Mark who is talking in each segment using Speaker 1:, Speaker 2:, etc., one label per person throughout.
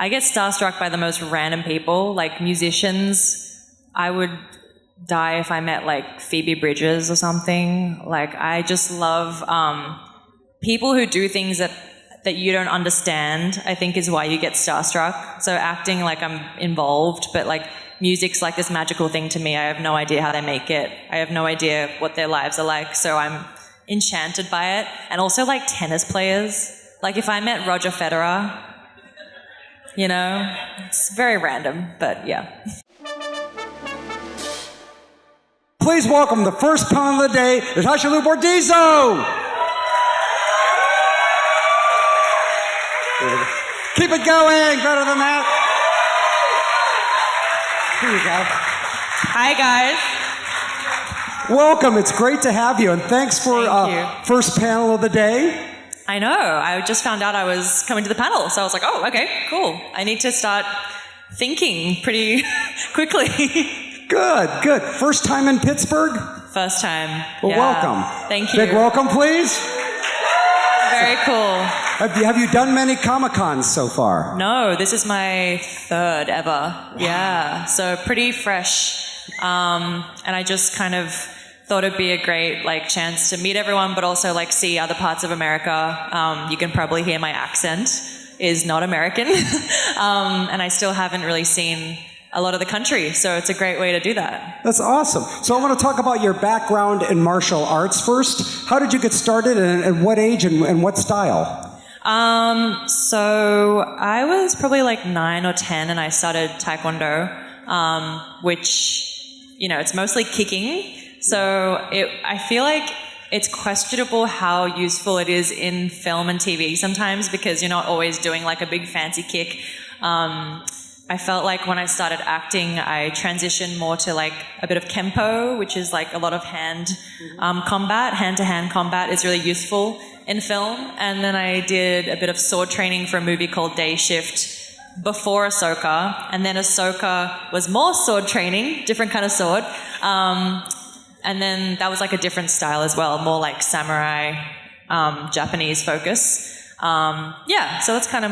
Speaker 1: I get starstruck by the most random people, like musicians. I would die if I met like Phoebe Bridgers or something. Like I just love people who do things that you don't understand, I think is why you get starstruck. So acting, like I'm involved, but like music's like this magical thing to me. I have no idea how they make it. I have no idea what their lives are like. So I'm enchanted by it. And also like tennis players. Like if I met Roger Federer, you know, it's very random, but yeah.
Speaker 2: Please welcome the first panel of the day, Natasha Liu Bordizzo. Keep it going, better than that. Here you go.
Speaker 1: Hi guys.
Speaker 2: Welcome, it's great to have you, and thanks for first panel of the day.
Speaker 1: I know, I just found out I was coming to the panel, so I was like, oh, okay, cool. I need to start thinking pretty quickly.
Speaker 2: Good. First time in Pittsburgh?
Speaker 1: First time.
Speaker 2: Well,
Speaker 1: yeah.
Speaker 2: welcome.
Speaker 1: Thank you.
Speaker 2: Big welcome, please.
Speaker 1: Very cool.
Speaker 2: Have you done many Comic-Cons so far?
Speaker 1: No, this is my third ever. Yeah, so pretty fresh. And I just kind of thought it'd be a great like chance to meet everyone, but also like see other parts of America. You can probably hear my accent is not American. And I still haven't really seen a lot of the country, so it's a great way to do that.
Speaker 2: That's awesome. So I want to talk about your background in martial arts first. How did you get started, and what age and what style?
Speaker 1: So I was probably like 9 or 10 and I started Taekwondo, which, you know, it's mostly kicking. So I feel like it's questionable how useful it is in film and TV sometimes, because you're not always doing like a big fancy kick. I felt like when I started acting, I transitioned more to like a bit of Kempo, which is like a lot of hand combat. Hand-to-hand combat is really useful in film. And then I did a bit of sword training for a movie called Day Shift before AHSOKA. And then AHSOKA was more sword training, different kind of sword. And then that was like a different style as well, more like samurai, Japanese focus. Yeah, so that's kind of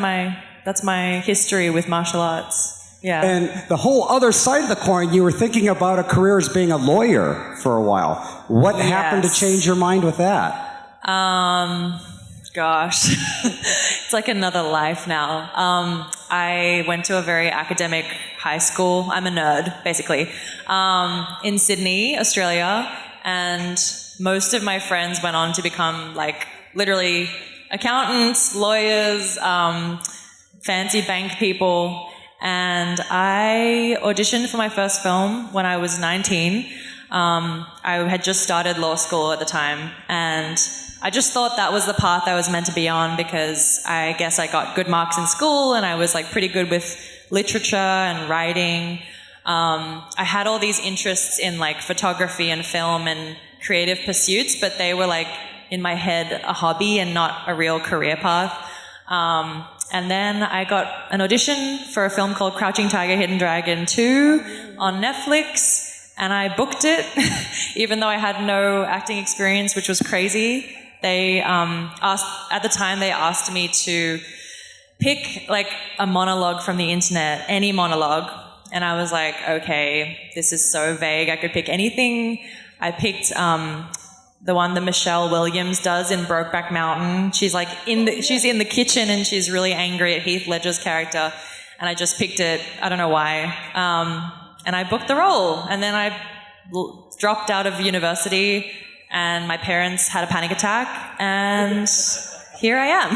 Speaker 1: that's my history with martial arts. Yeah.
Speaker 2: And the whole other side of the coin, you were thinking about a career as being a lawyer for a while. What happened to change your mind with that?
Speaker 1: Gosh, it's like another life now. I went to a very academic high school. I'm a nerd, basically, in Sydney, Australia. And most of my friends went on to become like literally accountants, lawyers, fancy bank people, and I auditioned for my first film when I was 19. I had just started law school at the time, and I just thought that was the path I was meant to be on, because I guess I got good marks in school and I was like pretty good with literature and writing. I had all these interests in like photography and film and creative pursuits, but they were like in my head a hobby and not a real career path. And then I got an audition for a film called Crouching Tiger, Hidden Dragon 2 on Netflix, and I booked it, even though I had no acting experience, which was crazy. They at the time they asked me to pick like a monologue from the internet, any monologue, and I was like, okay, this is so vague, I could pick anything. I picked the one that Michelle Williams does in Brokeback Mountain. She's like she's in the kitchen and she's really angry at Heath Ledger's character. And I just picked it, I don't know why. And I booked the role. And then I dropped out of university and my parents had a panic attack and here I am.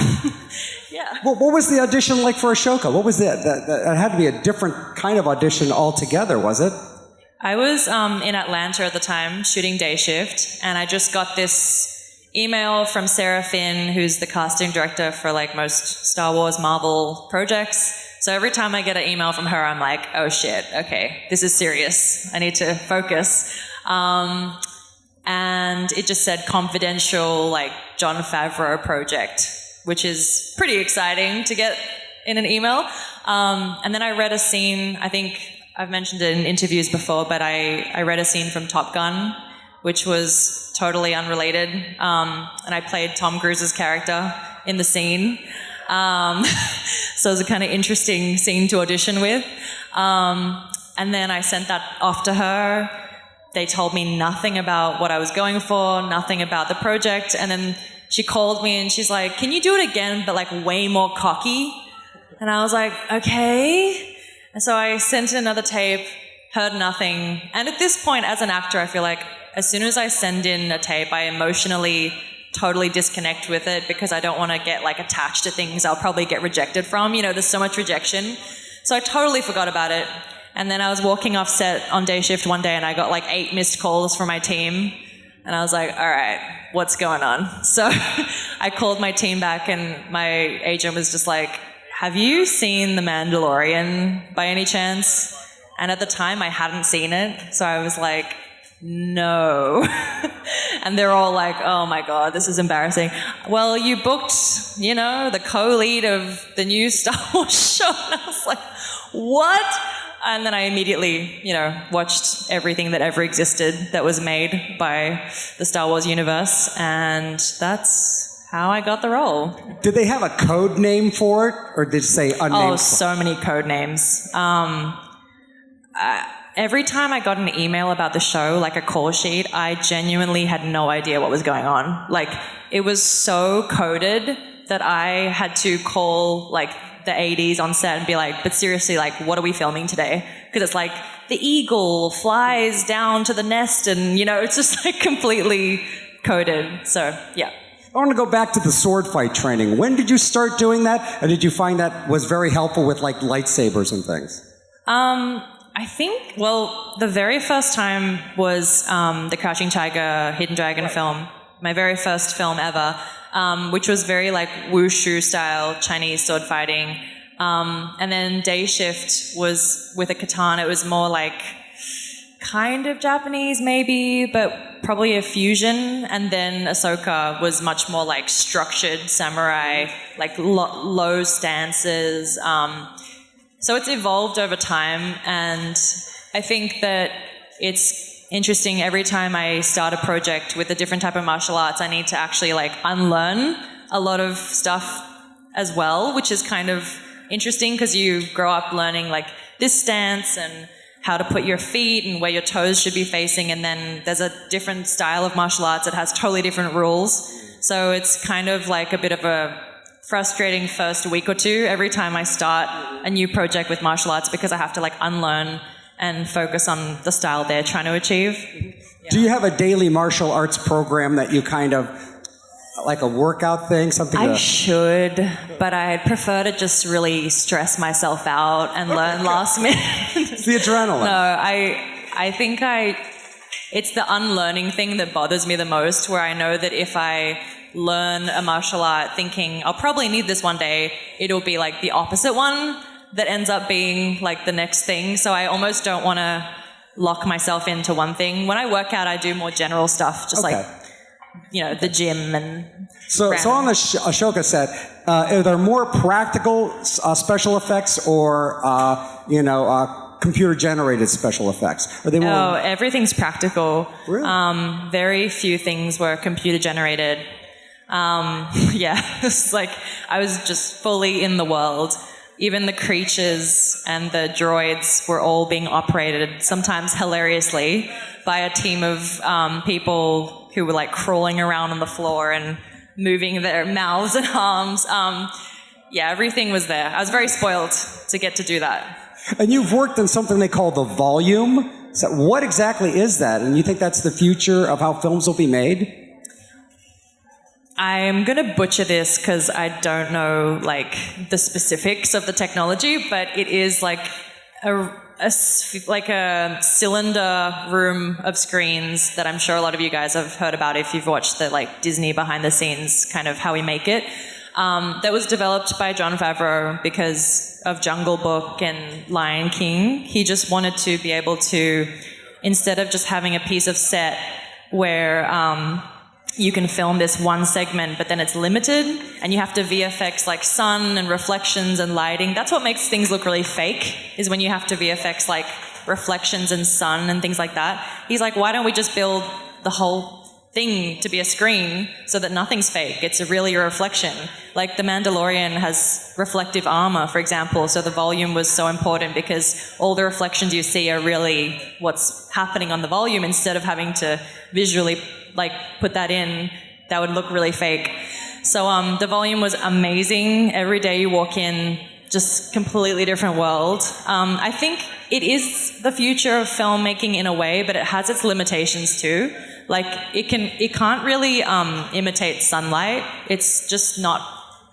Speaker 1: Yeah.
Speaker 2: Well, what was the audition like for AHSOKA? What was that? That had to be a different kind of audition altogether, was it?
Speaker 1: I was in Atlanta at the time shooting Day Shift, and I just got this email from Sarah Finn, who's the casting director for like most Star Wars, Marvel projects. So every time I get an email from her, I'm like, oh shit, okay, this is serious. I need to focus. And it just said confidential, like Jon Favreau project, which is pretty exciting to get in an email. And then I read a scene, I think I've mentioned it in interviews before, but I read a scene from Top Gun, which was totally unrelated. And I played Tom Cruise's character in the scene. So it was a kind of interesting scene to audition with. And then I sent that off to her. They told me nothing about what I was going for, nothing about the project. And then she called me and she's like, can you do it again, but like way more cocky? And I was like, okay. And so I sent in another tape, heard nothing. And at this point, as an actor, I feel like as soon as I send in a tape, I emotionally totally disconnect with it because I don't want to get like attached to things I'll probably get rejected from. You know, there's so much rejection. So I totally forgot about it. And then I was walking off set on day shift one day and I got like 8 missed calls from my team. And I was like, all right, what's going on? So I called my team back and my agent was just like, have you seen The Mandalorian by any chance? And at the time I hadn't seen it. So I was like, no. And they're all like, oh my God, this is embarrassing. Well, you booked, you know, the co-lead of the new Star Wars show. And I was like, what? And then I immediately, you know, watched everything that ever existed that was made by the Star Wars universe. And that's how I got the role.
Speaker 2: Did they have a code name for it? Or did it say unnamed?
Speaker 1: Oh, so many code names. Every time I got an email about the show, like a call sheet, I genuinely had no idea what was going on. Like, it was so coded that I had to call, like, the ADs on set and be like, but seriously, like, what are we filming today? Because it's like, the eagle flies down to the nest and, you know, it's just, like, completely coded. So, yeah.
Speaker 2: I want to go back to the sword fight training. When did you start doing that? And did you find that was very helpful with, like, lightsabers and things?
Speaker 1: I think, well, the very first time was the Crouching Tiger, Hidden Dragon film, my very first film ever, which was very like wushu style Chinese sword fighting. And then Day Shift was with a katana. It was more like kind of Japanese maybe, but probably a fusion. And then AHSOKA was much more like structured samurai, like low stances. So it's evolved over time, and I think that it's interesting every time I start a project with a different type of martial arts, I need to actually like unlearn a lot of stuff as well, which is kind of interesting because you grow up learning like this stance and how to put your feet and where your toes should be facing, and then there's a different style of martial arts that has totally different rules. So it's kind of like a bit of a frustrating first week or two every time I start a new project with martial arts because I have to like unlearn and focus on the style they're trying to achieve. Yeah.
Speaker 2: Do you have a daily martial arts program that you kind of, like a workout thing, something?
Speaker 1: I should, but I'd prefer to just really stress myself out and learn last minute.
Speaker 2: It's the adrenaline.
Speaker 1: No, I think it's the unlearning thing that bothers me the most, where I know that if I learn a martial art thinking I'll probably need this one day, it'll be like the opposite one that ends up being like the next thing. So I almost don't want to lock myself into one thing. When I work out, I do more general stuff, just like, you know, the gym and...
Speaker 2: So on the AHSOKA set, are there more practical special effects or, computer-generated special effects? Are they more...
Speaker 1: Oh, everything's practical.
Speaker 2: Really?
Speaker 1: Very few things were computer-generated. It's like I was just fully in the world. Even the creatures and the droids were all being operated, sometimes hilariously, by a team of people who were like crawling around on the floor and moving their mouths and arms. Everything was there. I was very spoiled to get to do that.
Speaker 2: And you've worked on something they call the volume. So what exactly is that? And you think that's the future of how films will be made?
Speaker 1: I'm going to butcher this because I don't know like the specifics of the technology, but it is like a cylinder room of screens that I'm sure a lot of you guys have heard about if you've watched the like Disney behind the scenes kind of how we make it. That was developed by Jon Favreau because of Jungle Book and Lion King. He just wanted to be able to, instead of just having a piece of set where you can film this one segment, but then it's limited, and you have to VFX like sun and reflections and lighting. That's what makes things look really fake, is when you have to VFX like reflections and sun and things like that. He's like, why don't we just build the whole thing to be a screen so that nothing's fake. It's really a reflection. Like the Mandalorian has reflective armor, for example, so the volume was so important because all the reflections you see are really what's happening on the volume instead of having to visually like put that in. That would look really fake. So the volume was amazing. Every day you walk in, just completely different world. I think it is the future of filmmaking in a way, but it has its limitations too. Like it can't really imitate sunlight. It's just not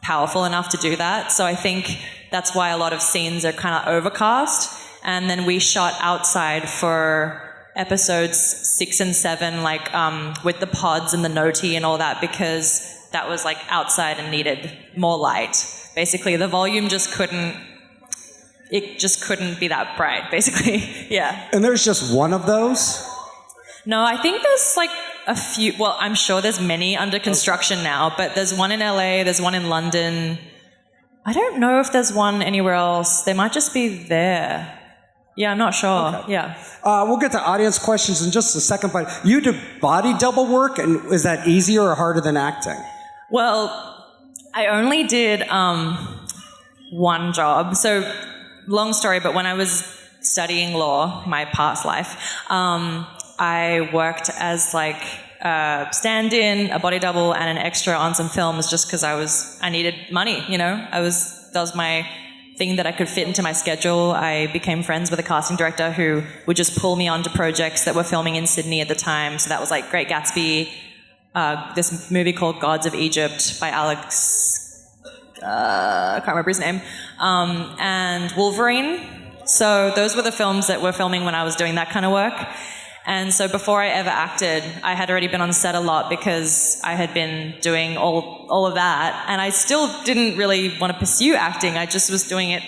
Speaker 1: powerful enough to do that. So I think that's why a lot of scenes are kind of overcast. And then we shot outside for episodes 6 and 7, like with the pods and the noti and all that, because that was like outside and needed more light. Basically, the volume just couldn't be that bright, basically. Yeah.
Speaker 2: And there's just one of those?
Speaker 1: No, I think there's like a few. Well, I'm sure there's many under construction now, but there's one in LA, there's one in London. I don't know if there's one anywhere else. They might just be there. Yeah, I'm not sure. Okay. Yeah.
Speaker 2: We'll get to audience questions in just a second, but you do body double work, and is that easier or harder than acting?
Speaker 1: Well, I only did one job. So, long story, but when I was studying law, my past life, I worked as like a stand-in, a body double, and an extra on some films just because I needed money, you know? That was my thing that I could fit into my schedule. I became friends with a casting director who would just pull me onto projects that were filming in Sydney at the time. So that was like Great Gatsby, this movie called Gods of Egypt by Alex, I can't remember his name, and Wolverine. So those were the films that were filming when I was doing that kind of work. And so before I ever acted, I had already been on set a lot because I had been doing all of that. And I still didn't really want to pursue acting. I just was doing it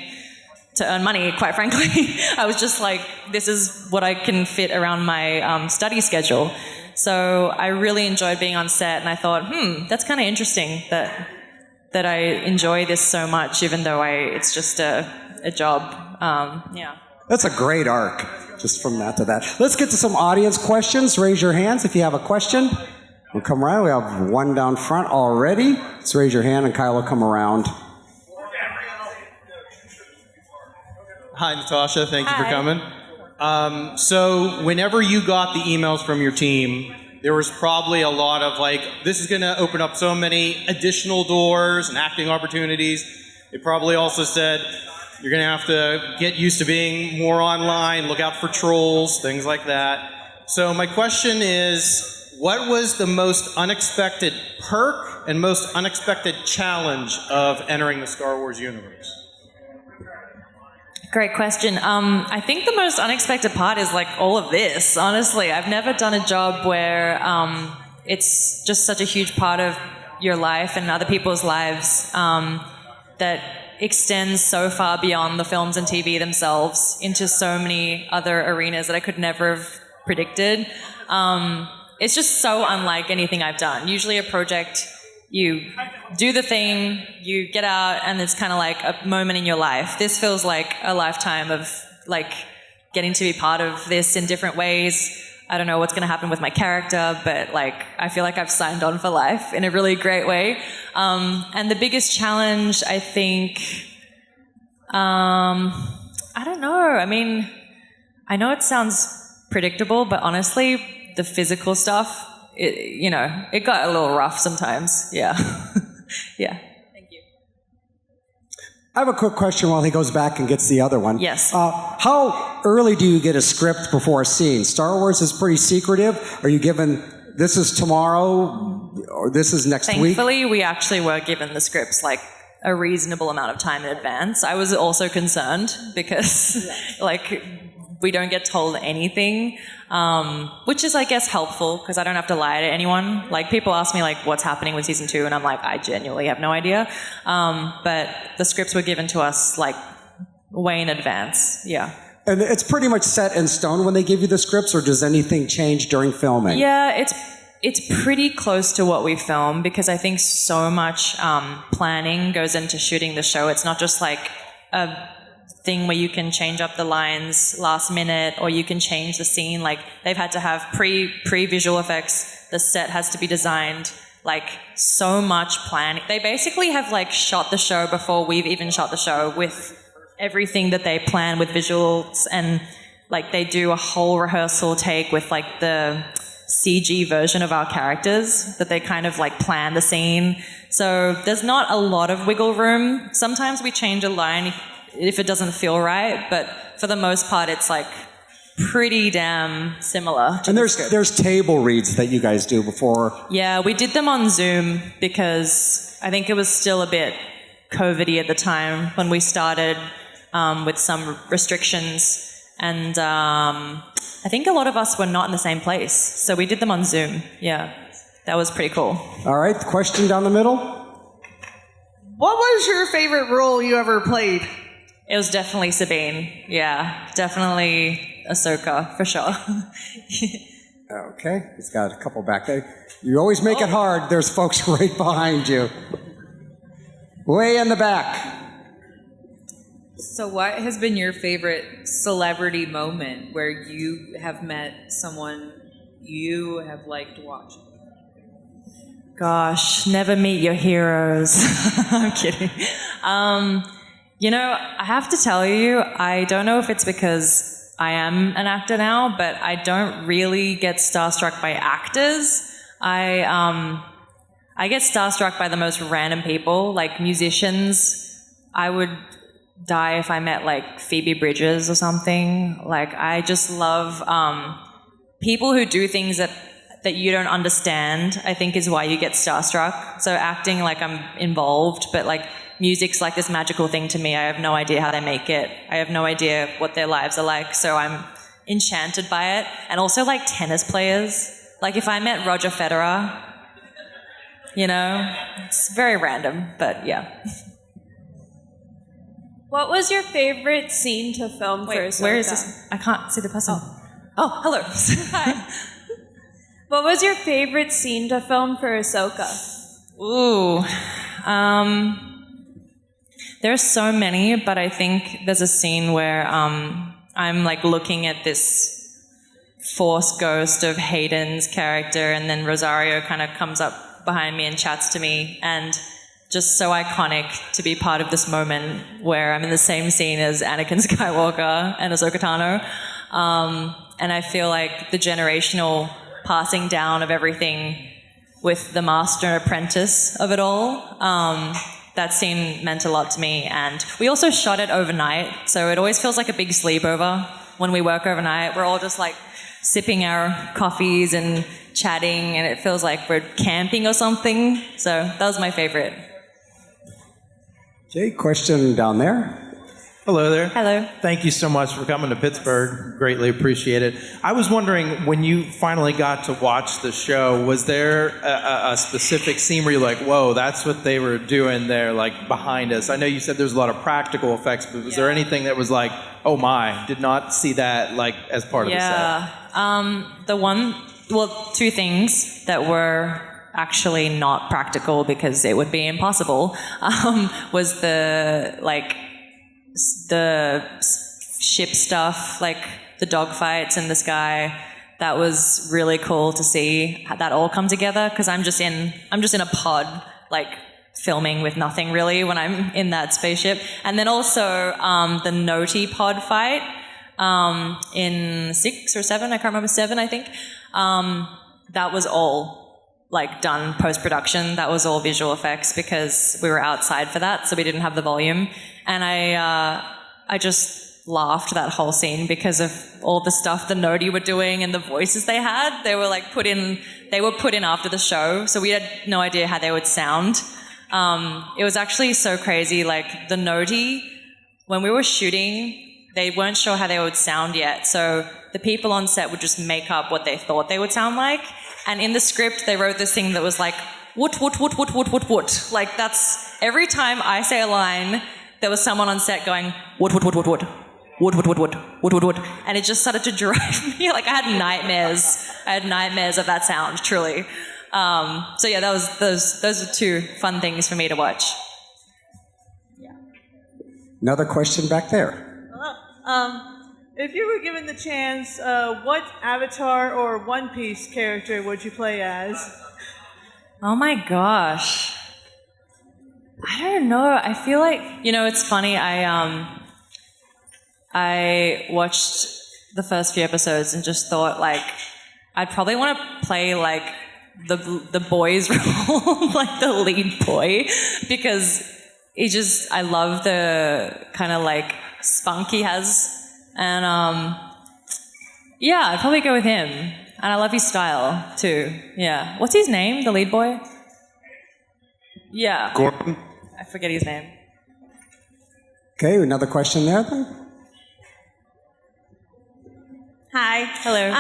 Speaker 1: to earn money, quite frankly. I was just like, this is what I can fit around my study schedule. So I really enjoyed being on set, and I thought, that's kind of interesting that I enjoy this so much, even though it's just a job. Yeah.
Speaker 2: That's a great arc, just from that to that. Let's get to some audience questions. Raise your hands if you have a question. We'll come around. We have one down front already. Let's raise your hand, and Kyle will come around.
Speaker 3: Hi, Natasha. Thank you for coming. So whenever you got the emails from your team, there was probably a lot of like, this is going to open up so many additional doors and acting opportunities. It probably also said, you're going to have to get used to being more online, look out for trolls, things like that. So my question is, what was the most unexpected perk and most unexpected challenge of entering the Star Wars universe?
Speaker 1: Great question. I think the most unexpected part is like all of this, honestly. I've never done a job where it's just such a huge part of your life and other people's lives that extends so far beyond the films and TV themselves into so many other arenas that I could never have predicted. It's just so unlike anything I've done. Usually a project, you do the thing, you get out, and it's kind of like a moment in your life. This feels like a lifetime of like getting to be part of this in different ways. I don't know what's going to happen with my character, but like I feel like I've signed on for life in a really great way. And the biggest challenge, I think, I don't know. I mean, I know it sounds predictable, but honestly, the physical stuff, it got a little rough sometimes. Yeah. Yeah. Thank you.
Speaker 2: I have a quick question while he goes back and gets the other one.
Speaker 1: Yes.
Speaker 2: How early do you get a script before a scene? Star Wars is pretty secretive. Are you given, this is tomorrow, or this is next week?
Speaker 1: Thankfully, we actually were given the scripts like a reasonable amount of time in advance. I was also concerned because like we don't get told anything, which is, I guess, helpful because I don't have to lie to anyone. Like, people ask me, like, what's happening with season 2, and I'm like, I genuinely have no idea. But the scripts were given to us, like, way in advance. Yeah.
Speaker 2: And it's pretty much set in stone when they give you the scripts, or does anything change during filming?
Speaker 1: Yeah, it's pretty close to what we film because I think so much planning goes into shooting the show. It's not just, like, a thing where you can change up the lines last minute or you can change the scene. Like, they've had to have pre-visual effects The set has to be designed, like so much planning. They basically have like shot the show before we've even shot the show with everything that they plan with visuals, and like they do a whole rehearsal take with like the CG version of our characters that they kind of like plan the scene. So there's not a lot of wiggle room. Sometimes we change a line if it doesn't feel right, but for the most part it's like pretty damn similar.
Speaker 2: And there's table reads that you guys do before.
Speaker 1: Yeah, we did them on Zoom because I think it was still a bit COVID-y at the time when we started with some restrictions, and I think a lot of us were not in the same place, so we did them on Zoom. Yeah, that was pretty cool.
Speaker 2: All right, the question down the middle.
Speaker 4: What was your favorite role you ever played?
Speaker 1: It was definitely Sabine. Yeah, definitely AHSOKA for sure.
Speaker 2: Okay, he's got a couple back there. You always make it hard. There's folks right behind you. Way in the back.
Speaker 5: So what has been your favorite celebrity moment where you have met someone you have liked watching?
Speaker 1: Gosh, never meet your heroes. I'm kidding. You know, I have to tell you, I don't know if it's because I am an actor now, but I don't really get starstruck by actors. I get starstruck by the most random people, like musicians. I would die if I met like Phoebe Bridgers or something. Like I just love people who do things that you don't understand, I think is why you get starstruck. So acting, like I'm involved, but like music's like this magical thing to me. I have no idea how they make it. I have no idea what their lives are like, so I'm enchanted by it. And also like tennis players. Like if I met Roger Federer, you know, it's very random, but yeah.
Speaker 6: What was your favorite scene to film for AHSOKA?
Speaker 1: Where is this? I can't see the person. Oh hello. Hi.
Speaker 6: What was your favorite scene to film for AHSOKA?
Speaker 1: Ooh. There are so many, but I think there's a scene where I'm like looking at this Force ghost of Hayden's character, and then Rosario kind of comes up behind me and chats to me, and just so iconic to be part of this moment where I'm in the same scene as Anakin Skywalker and Ahsoka Tano. And I feel like the generational passing down of everything with the master and apprentice of it all, that scene meant a lot to me. And we also shot it overnight, so it always feels like a big sleepover when we work overnight. We're all just like sipping our coffees and chatting, and it feels like we're camping or something. So that was my favorite.
Speaker 2: Jay, question down there.
Speaker 7: Hello there.
Speaker 1: Hello.
Speaker 7: Thank you so much for coming to Pittsburgh. Greatly appreciate it. I was wondering, when you finally got to watch the show, was there a specific scene where you're like, whoa, that's what they were doing there, like behind us? I know you said there's a lot of practical effects, but was there anything that was like, oh my, did not see that like as part of the set?
Speaker 1: Two things that were actually not practical because it would be impossible, was the ship stuff, like the dogfights in the sky. That was really cool to see that all come together, because I'm just in a pod, like filming with nothing really when I'm in that spaceship. And then also the Noti pod fight in 6 or 7, I can't remember, 7 I think. That was all like done post-production. That was all visual effects because we were outside for that, so we didn't have the volume. And I just laughed that whole scene because of all the stuff the Noti were doing and the voices they had. They were like put in after the show, so we had no idea how they would sound. It was actually so crazy. Like the Noti, when we were shooting, they weren't sure how they would sound yet, so the people on set would just make up what they thought they would sound like. And in the script, they wrote this thing that was like, woot, woot, woot, woot, woot, woot, woot. Like that's, every time I say a line, there was someone on set going, woot, woot, woot, woot, woot, woot, woot, woot, woot, woot, woot, woot. And it just started to drive me, like I had nightmares of that sound, truly. So yeah, those are two fun things for me to watch.
Speaker 2: Another question back there.
Speaker 4: If you were given the chance, what Avatar or One Piece character would you play as?
Speaker 1: Oh my gosh. I don't know. I feel like, it's funny. I watched the first few episodes and just thought like I'd probably want to play like the boy's role, like the lead boy, because I love the kind of like spunk he has, and I'd probably go with him, and I love his style too. Yeah, what's his name? The lead boy? Yeah,
Speaker 8: Gordon.
Speaker 1: I forget his name.
Speaker 2: Okay, another question there then.
Speaker 6: Hi.
Speaker 1: Hello.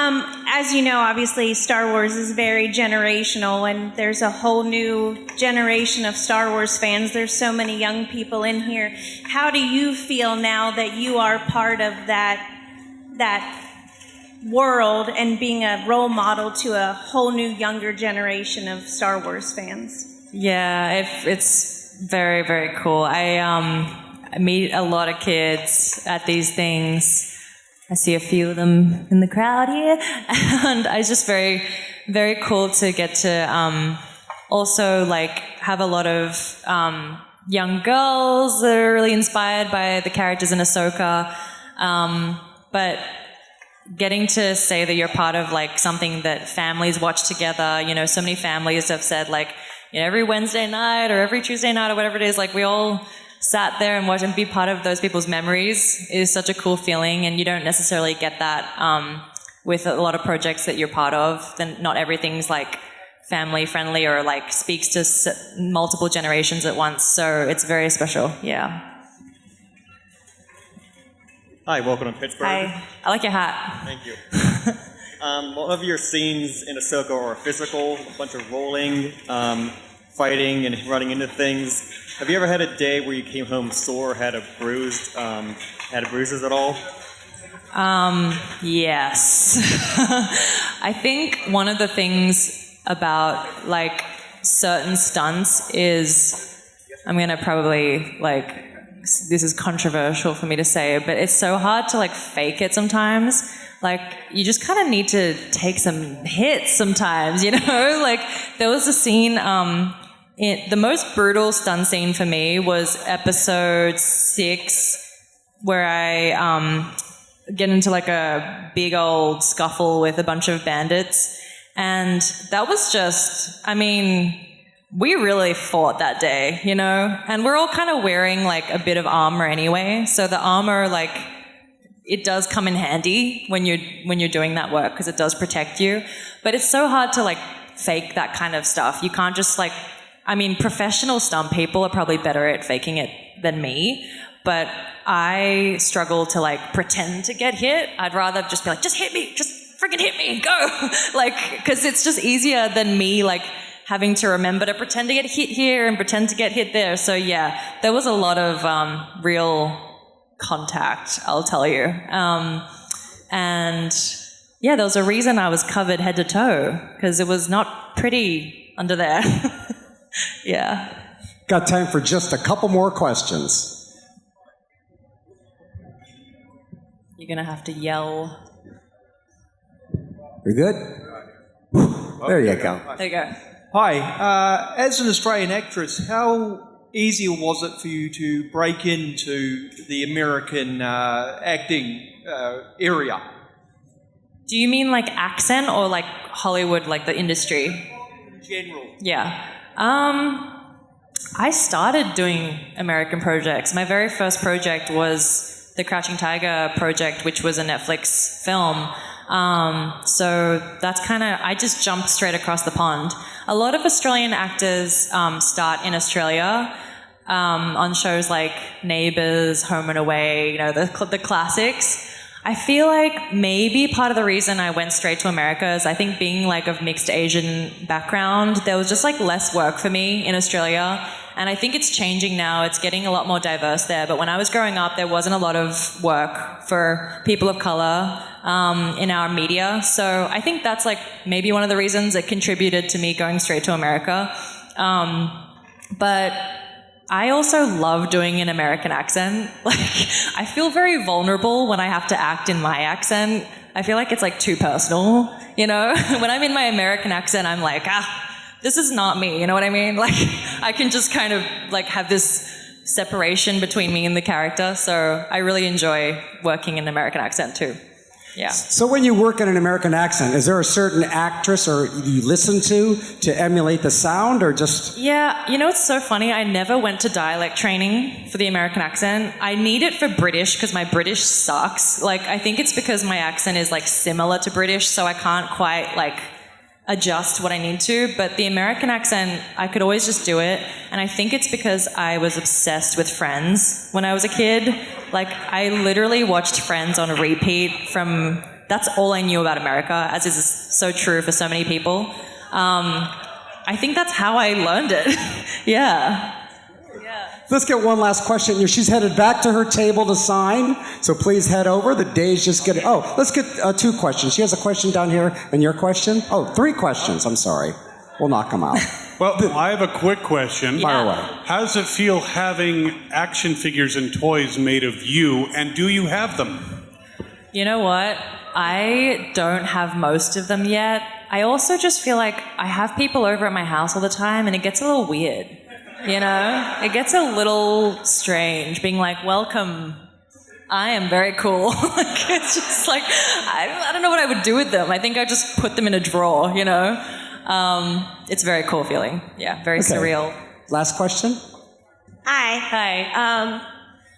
Speaker 6: As you know, obviously Star Wars is very generational, and there's a whole new generation of Star Wars fans. There's so many young people in here. How do you feel now that you are part of that world and being a role model to a whole new younger generation of Star Wars fans?
Speaker 1: Yeah, it's very, very cool. I meet a lot of kids at these things. I see a few of them in the crowd here, and it's just very, very cool to get to also like have a lot of young girls that are really inspired by the characters in AHSOKA, but getting to say that you're part of like something that families watch together. So many families have said like, every Wednesday night or every Tuesday night or whatever it is, like we all sat there and watched and be part of those people's memories is such a cool feeling, and you don't necessarily get that with a lot of projects that you're part of. Then not everything's like family friendly or like speaks to multiple generations at once, so it's very special. Yeah.
Speaker 8: Hi, welcome to Pittsburgh.
Speaker 1: Hi, I like your hat.
Speaker 8: Thank you. One of your scenes in AHSOKA are physical, a bunch of rolling, fighting, and running into things. Have you ever had a day where you came home sore, had bruises at all?
Speaker 1: Yes. I think one of the things about like certain stunts is, I'm gonna probably like, this is controversial for me to say, but it's so hard to like fake it sometimes. Like you just kind of need to take some hits sometimes, Like there was a scene, the most brutal stunt scene for me was episode 6, where I get into like a big old scuffle with a bunch of bandits. And that was just, we really fought that day, And we're all kind of wearing like a bit of armor anyway. So the armor, like, it does come in handy when you're doing that work because it does protect you. But it's so hard to like fake that kind of stuff. You can't just like, professional stunt people are probably better at faking it than me, but I struggle to like pretend to get hit. I'd rather just be like, just hit me, just freaking hit me, go. Like, because it's just easier than me like having to remember to pretend to get hit here and pretend to get hit there. So yeah, there was a lot of real contact, I'll tell you. And yeah, there was a reason I was covered head to toe, because it was not pretty under there. Yeah.
Speaker 2: Got time for just a couple more questions.
Speaker 1: You're going to have to yell.
Speaker 2: We good? There you go.
Speaker 1: There you go.
Speaker 9: Hi. As an Australian actress, how easy was it for you to break into the American acting area?
Speaker 1: Do you mean like accent or like Hollywood, like the industry?
Speaker 9: In general.
Speaker 1: Yeah. I started doing American projects. My very first project was the Crouching Tiger project, which was a Netflix film. So that's kind of, I just jumped straight across the pond. A lot of Australian actors start in Australia on shows like Neighbours, Home and Away, the classics. I feel like maybe part of the reason I went straight to America is I think being like of mixed Asian background, there was just like less work for me in Australia. And I think it's changing now. It's getting a lot more diverse there. But when I was growing up, there wasn't a lot of work for people of color in our media. So I think that's like maybe one of the reasons it contributed to me going straight to America. But I also love doing an American accent. Like, I feel very vulnerable when I have to act in my accent. I feel like it's like too personal, you know? When I'm in my American accent, I'm like, this is not me, you know what I mean? Like, I can just kind of like have this separation between me and the character. So I really enjoy working in an American accent too. Yeah.
Speaker 2: So when you work in an American accent, is there a certain actress or you listen to emulate the sound, or just...
Speaker 1: Yeah, you know, it's so funny. I never went to dialect training for the American accent. I need it for British because my British sucks. Like, I think it's because my accent is like similar to British, so I can't quite like adjust what I need to. But the American accent, I could always just do it. And I think it's because I was obsessed with Friends when I was a kid. Like, I literally watched Friends on a repeat from... That's all I knew about America, as is so true for so many people. I think that's how I learned it. Yeah.
Speaker 2: Let's get one last question. She's headed back to her table to sign, so please head over. The day's just getting... Oh, let's get 2 questions. She has a question down here, and your question? Oh, 3 questions. I'm sorry. We'll knock them out.
Speaker 10: Well, I have a quick question.
Speaker 2: Fire away.
Speaker 10: How does it feel having action figures and toys made of you, and do you have them?
Speaker 1: You know what? I don't have most of them yet. I also just feel like I have people over at my house all the time, and it gets a little weird. You know, it gets a little strange being like, welcome, I am very cool. Like, it's just like, I don't know what I would do with them. I think I just put them in a drawer, you know? It's a very cool feeling. Yeah, very surreal.
Speaker 2: Last question.
Speaker 11: Hi.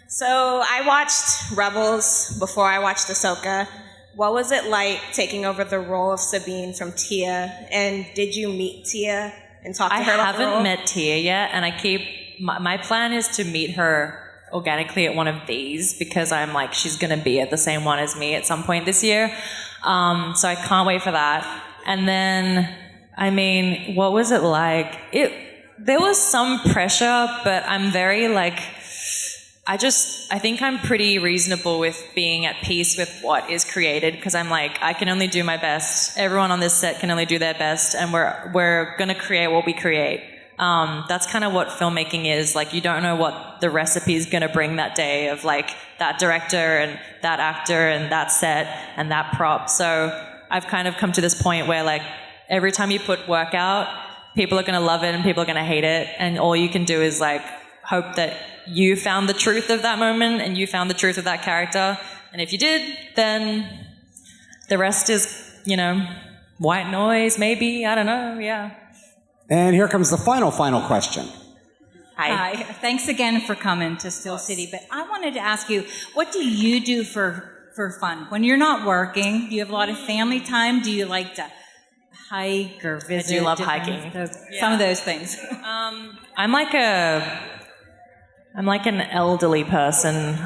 Speaker 11: So I watched Rebels before I watched AHSOKA. What was it like taking over the role of Sabine from Tia? And did you meet Tia and talk to her about the role?
Speaker 1: I haven't met Tia yet, and I keep... My plan is to meet her organically at one of these because I'm like, she's going to be at the same one as me at some point this year. So I can't wait for that. And then, I mean, what was it like? There was some pressure, but I'm very like... I think I'm pretty reasonable with being at peace with what is created because I'm like, I can only do my best. Everyone on this set can only do their best, and we're going to create what we create. That's kind of what filmmaking is. Like, you don't know what the recipe is going to bring that day of like that director and that actor and that set and that prop. So I've kind of come to this point where like every time you put work out, people are going to love it and people are going to hate it, and all you can do is like hope that you found the truth of that moment and you found the truth of that character. And if you did, then the rest is, you know, white noise, maybe. I don't know. Yeah.
Speaker 2: And here comes the final question.
Speaker 12: Hi. Thanks again for coming to Steel City. But I wanted to ask you, what do you do for fun? When you're not working, do you have a lot of family time? Do you like to hike or visit?
Speaker 1: I do love hiking.
Speaker 12: Some of those things.
Speaker 1: I'm like an elderly person.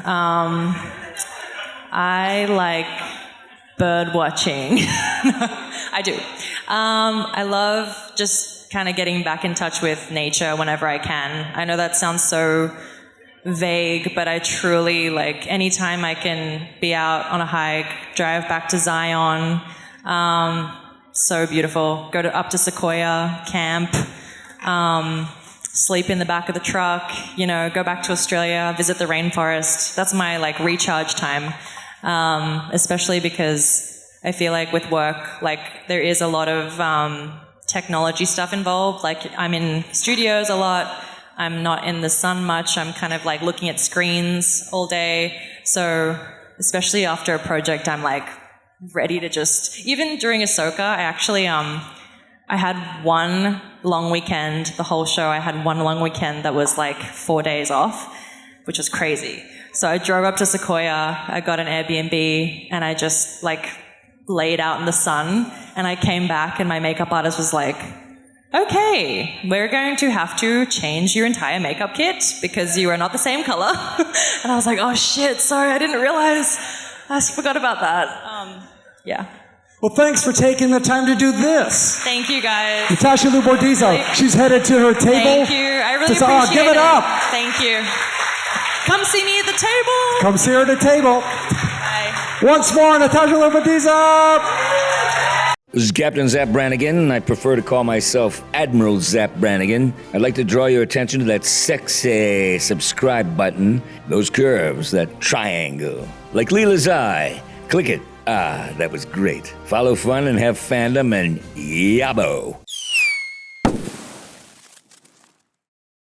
Speaker 1: I like bird watching. I do. I love just kind of getting back in touch with nature whenever I can. I know that sounds so vague, but I truly like anytime I can be out on a hike, drive back to Zion. So beautiful. Go up to Sequoia, camp. Sleep in the back of the truck, you know, go back to Australia, visit the rainforest. That's my like recharge time, especially because I feel like with work, like there is a lot of technology stuff involved. Like I'm in studios a lot. I'm not in the sun much. I'm kind of like looking at screens all day. So especially after a project, I'm like ready to just, even during AHSOKA, I actually, I had one long weekend, the whole show, I had one long weekend that was like 4 days off, which was crazy. So I drove up to Sequoia, I got an Airbnb, and I just like laid out in the sun, and I came back and my makeup artist was like, okay, we're going to have to change your entire makeup kit because you are not the same color. And I was like, oh shit, sorry, I didn't realize. I forgot about that. Yeah.
Speaker 2: Well, thanks for taking the time to do this.
Speaker 1: Thank you, guys.
Speaker 2: Natasha Liu Bordizzo, she's headed to her table.
Speaker 1: Thank you. I really appreciate
Speaker 2: give it up.
Speaker 1: Thank you. Come see me at the table.
Speaker 2: Come see her at the table.
Speaker 1: Bye.
Speaker 2: Once more, Natasha Liu Bordizzo.
Speaker 13: This is Captain Zap Brannigan. I prefer to call myself Admiral Zap Brannigan. I'd like to draw your attention to that sexy subscribe button, those curves, that triangle. Like Leela's eye. Click it. Ah, that was great. Follow fun and have fandom and yabo.